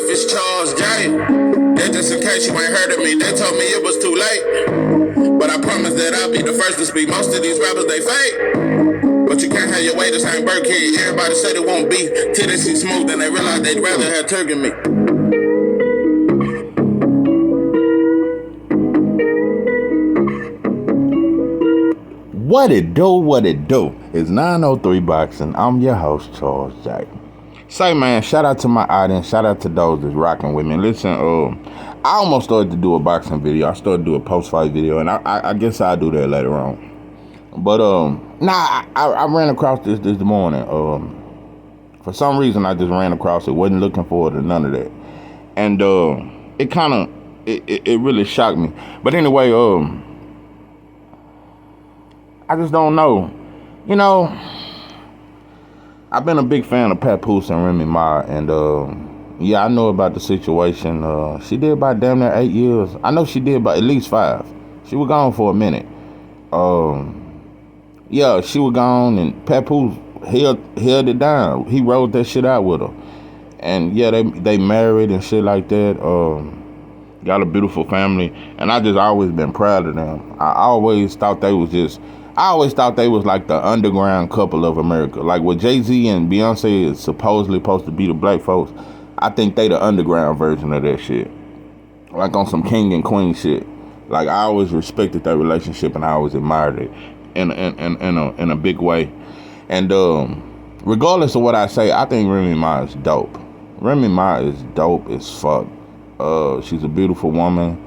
It's Charles J. That just in case you ain't heard of me, they told me it was too late. But I promise that I'll be the first to speak. Most of these rappers, they fake. But you can't have your way, this ain't Burke Kid. Everybody said it won't be till they see smoke, then they realize they'd rather have turkey meat. What it do? It's 903 Boxing. I'm your host, Charles J. Say, man, shout out to my audience. Shout out to those that's rocking with me. Listen, I almost started to do a boxing video. I started to do a post-fight video, and I guess I'll do that later on. But, I ran across this morning. For some reason, I just ran across it. Wasn't looking forward to none of that. And it kind of, it really shocked me. But anyway, I just don't know. You know, I've been a big fan of Papoose and Remy, and yeah, I know about the situation. She did about damn near 8 years. I know she did about at least 5. She was gone for a minute. Yeah, she was gone, and Papoose held it down. He wrote that shit out with her. And yeah, they married and shit like that. Got a beautiful family, and I just always been proud of them. I always thought they was like the underground couple of America. Like what Jay-Z and Beyonce is supposedly supposed to be the black folks, I think they the underground version of that shit. Like on some king and queen shit. Like I alwaais respected that relationship, and I always admired it in a big way. And regardless of what I say, I think Remy Ma is dope. Remy Ma is dope as fuck. She's a beautiful woman.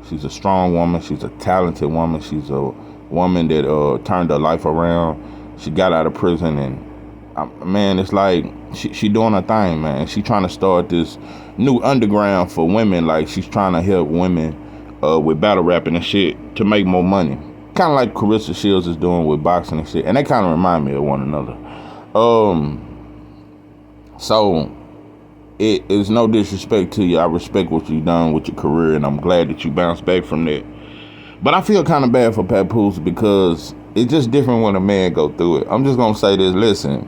She's a strong woman. She's a talented woman. She's a woman that turned her life around. She got out of prison, and man, it's like she doing her thing, man. She trying to start this new underground for women. Like she's trying to help women with battle rapping and shit to make more money. Kind of like Carissa Shields is doing with boxing and shit. And they kind of remind me of one another. So it is no disrespect to you. I respect what you've done with your career, and I'm glad that you bounced back from that. But I feel kind of bad for Papoose because it's just different when a man go through it. I'm just going to say this. Listen,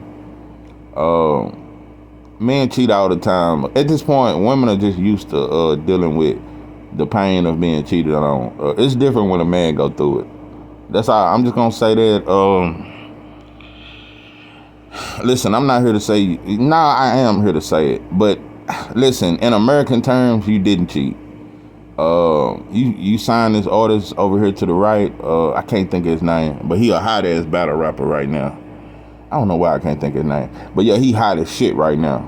men cheat all the time. At this point, women are just used to dealing with the pain of being cheated on. It's different when a man go through it. That's all. I'm just going to say that. Listen, I'm not here to say, I am here to say it. But listen, in American terms, you didn't cheat. You signed this artist over here to the right. I can't think of his name, but he a hot ass battle rapper right now. I don't know why I can't think of his name, but yeah, he hot as shit right now.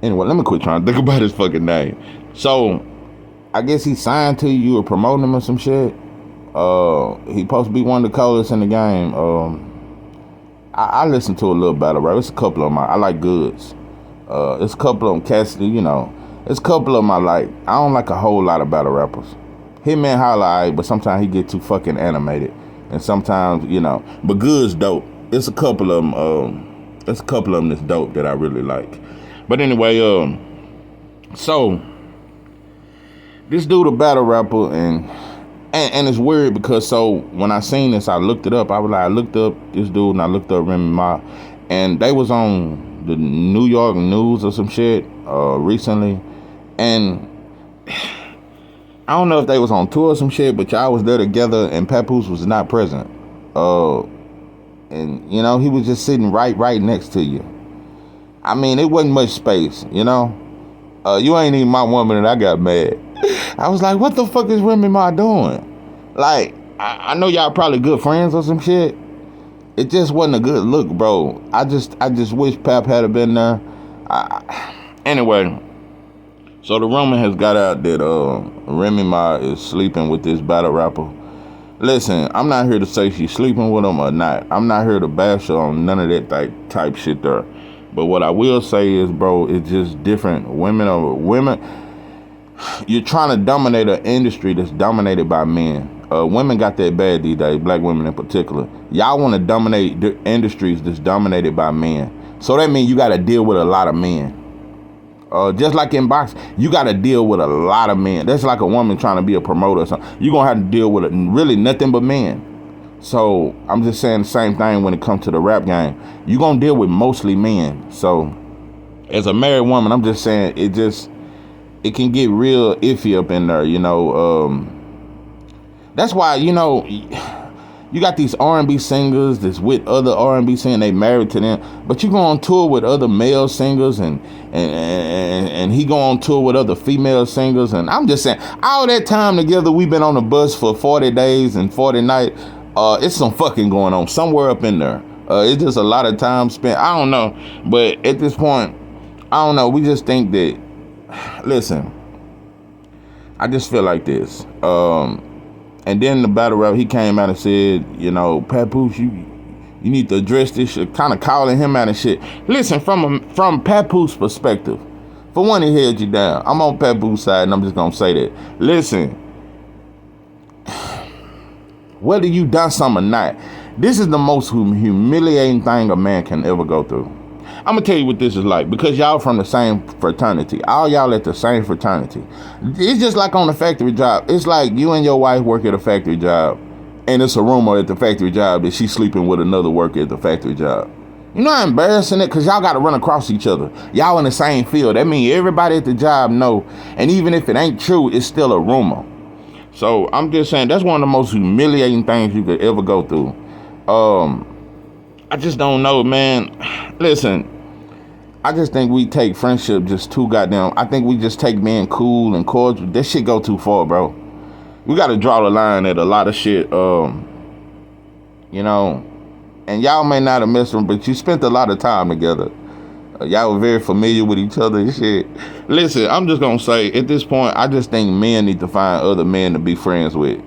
Anyway, let me quit trying to think about his fucking name. So, I guess he signed to you or promoting him or some shit. He supposed to be one of the coolest in the game. I listen to a little battle rap. It's a couple of them. I like Goods. It's a couple of them, Cassidy, you know. It's a couple of them I like. I don't like a whole lot of battle rappers. Hitman Holla, but sometimes he get too fucking animated. And sometimes, you know. But Good's dope. It's a couple of them. There's a couple of them that's dope that I really like. But anyway, so this dude a battle rapper, and it's weird because so when I seen this, I looked it up. I looked up this dude and I looked up Remy Ma, and they was on the New York news or some shit recently, and I don't know if they was on tour or some shit, but y'all was there together, and Papoose was not present. And you know, he was just sitting right next to you. I mean, it wasn't much space, you know. You ain't even my woman, and I got mad. I was like, what the fuck is Remy Ma doing? Like, I know y'all probably good friends or some shit. It just wasn't a good look, bro. I just wish Pap had been there. Anyway, so the rumor has got out that Remy Ma is sleeping with this battle rapper. Listen, I'm not here to say she's sleeping with him or not. I'm not here to bash her on none of that type shit there. But what I will say is, bro, it's just different. Women. You're trying to dominate an industry that's dominated by men. Women got that bad these days, black women in particular. Y'all want to dominate the industries that's dominated by men. So that means you got to deal with a lot of men. Just like in boxing, you got to deal with a lot of men. That's like a woman trying to be a promoter or something. You're going to have to deal with really nothing but men. So I'm just saying the same thing when it comes to the rap game. You're going to deal with mostly men. So as a married woman, I'm just saying it can get real iffy up in there, you know. That's why, you know, you got these R&B singers that's with other R&B singers, they married to them, but you go on tour with other male singers and he go on tour with other female singers, and I'm just saying, all that time together, we've been on the bus for 40 days and 40 nights. It's some fucking going on somewhere up in there. It's just a lot of time spent. I don't know, but at this point, I don't know. We just think that. Listen, I just feel like this. And then the battle rap, he came out and said, you know, Papoose, you need to address this shit, kind of calling him out and shit. Listen, from Papoose perspective, for one, he held you down. I'm on Papoose side, and I'm just gonna say that. Listen, whether you done something or not, this is the most humiliating thing a man can ever go through. I'm gonna tell you what this is like, because y'all from the same fraternity. All y'all at the same fraternity. It's just like on a factory job. It's like you and your wife work at a factory job, and it's a rumor at the factory job that she's sleeping with another worker at the factory job. You know how embarrassing it? Because y'all got to run across each other. Y'all in the same field. That means everybody at the job know, and even if it ain't true, it's still a rumor. So I'm just saying, that's one of the most humiliating things you could ever go through. I just don't know, man. Listen, I just think we take friendship just too goddamn. I think we just take being cool and cordial. That shit go too far, bro. We got to draw the line at a lot of shit. You know, and y'all may not have missed them, but you spent a lot of time together. Y'all were very familiar with each other and shit. Listen, I'm just gonna say, at this point, I just think men need to find other men to be friends with,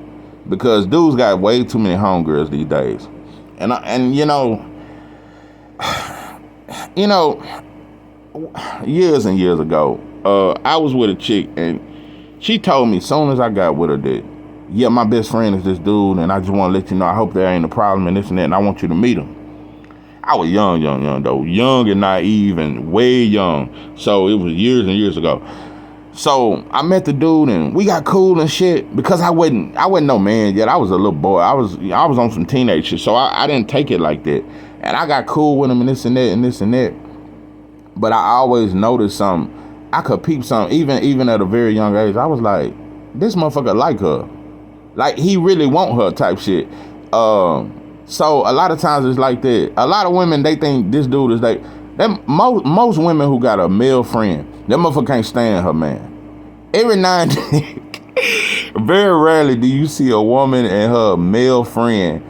because dudes got way too many homegirls these days. And you know, years and years ago, I was with a chick, and she told me as soon as I got with her that, yeah, my best friend is this dude, and I just want to let you know, I hope there ain't a problem and this and that, and I want you to meet him. I was young though, young and naive and way young. So it was years and years ago. So I met the dude and we got cool and shit, because I wasn't no man yet. I was a little boy. I was on some teenage shit, so I didn't take it like that. And I got cool with him and this and that and this and that. But I always noticed something. I could peep something, even at a very young age. I was like, this motherfucker like her. Like, he really want her type shit. So a lot of times it's like that. A lot of women, they think this dude is like, most women who got a male friend, that motherfucker can't stand her man. Every now and then, very rarely do you see a woman and her male friend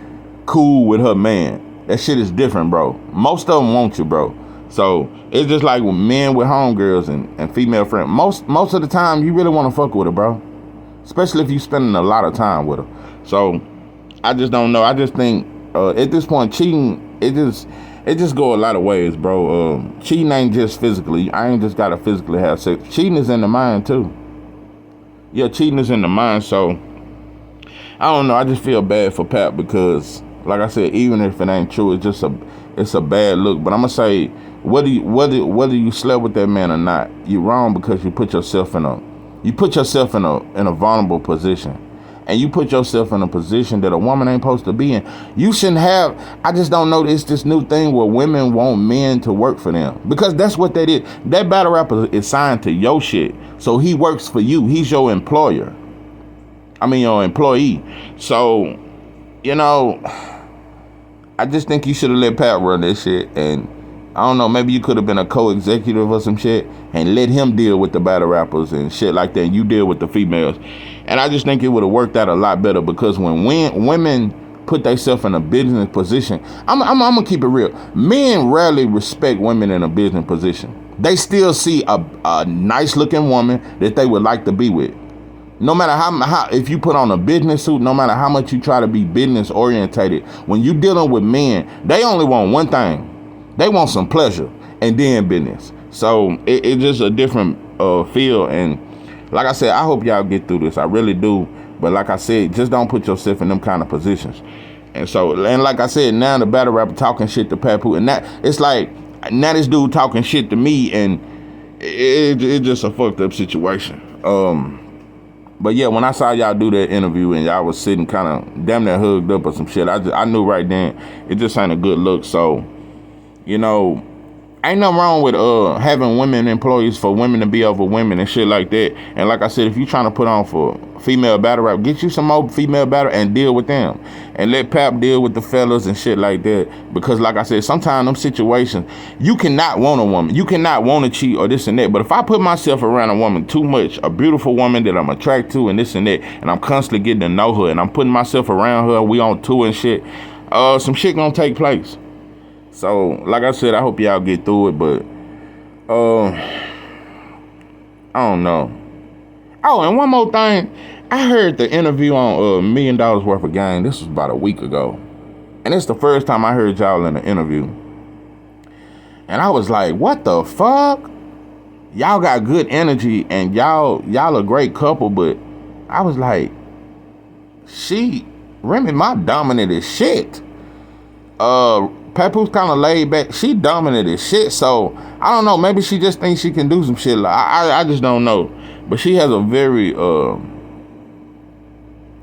cool with her man. That shit is different, bro. Most of them want you, bro. So it's just like with men with homegirls and female friends. Most of the time, you really want to fuck with her, bro. Especially if you spending a lot of time with her. So I just don't know. I just think at this point, cheating, it just go a lot of ways, bro. Cheating ain't just physically. I ain't just gotta physically have sex. Cheating is in the mind too. Yeah, cheating is in the mind. So I don't know. I just feel bad for Pap, because, like I said, even if it ain't true, it's a bad look. But I'm gonna say, whether you slept with that man or not, you're wrong, because you put yourself in a vulnerable position. And you put yourself in a position that a woman ain't supposed to be in. You shouldn't have. I just don't know. It's this new thing where women want men to work for them, because that's what that is. That battle rapper is signed to your shit, so he works for you. He's your employer. I mean, your employee. So, you know, I just think you should have let Pat run that shit. And I don't know, maybe you could have been a co-executive or some shit and let him deal with the battle rappers and shit like that, and you deal with the females. And I just think it would have worked out a lot better, because when women put themselves in a business position, I'm gonna keep it real. Men rarely respect women in a business position. They still see a nice looking woman that they would like to be with. No matter how if you put on a business suit, no matter how much you try to be business orientated, when you dealing with men, they only want one thing. They want some pleasure and then business. So it's just a different feel. And like I said, I hope y'all get through this. I really do. But like I said, just don't put yourself in them kind of positions. And so, and like I said, now the battle rapper talking shit to Papoose, and that it's like now this dude talking shit to me, and it's just a fucked up situation. But yeah, when I saw y'all do that interview and y'all was sitting kind of damn near hugged up or some shit, I knew right then it just ain't a good look. So, you know, ain't nothing wrong with having women employees for women to be over women and shit like that. And like I said, if you trying to put on for female battle rap, get you some more female battle and deal with them, and let Pap deal with the fellas and shit like that. Because like I said, sometimes them situations you cannot want a woman, you cannot want to cheat or this and that. But if I put myself around a woman too much, a beautiful woman that I'm attracted to and this and that, and I'm constantly getting to know her, and I'm putting myself around her, we on tour and shit, some shit gonna take place. So, like I said, I hope y'all get through it, but, I don't know. Oh, and one more thing. I heard the interview on $1 Million Worth of Game. This was about a week ago. And it's the first time I heard y'all in an interview. And I was like, what the fuck? Y'all got good energy, and y'all a great couple, but I was like, Remy, my dominant as shit. Papoose kind of laid back. She dominant as shit, so I don't know. Maybe she just thinks she can do some shit. I just don't know. But she has a very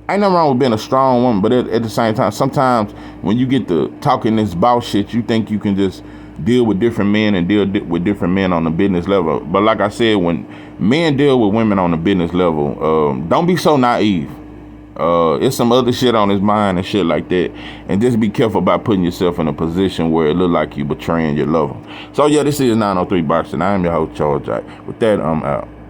ain't nothing wrong with being a strong woman, but at the same time, sometimes when you get to talking this boss shit, you think you can just deal with different men and deal with different men on the business level. But like I said, when men deal with women on the business level, don't be so naive. It's some other shit on his mind and shit like that, and just be careful about putting yourself in a position where it look like you betraying your lover. So yeah, this is 903 Boxing. I am your host, Charles Jack. With that, I'm out.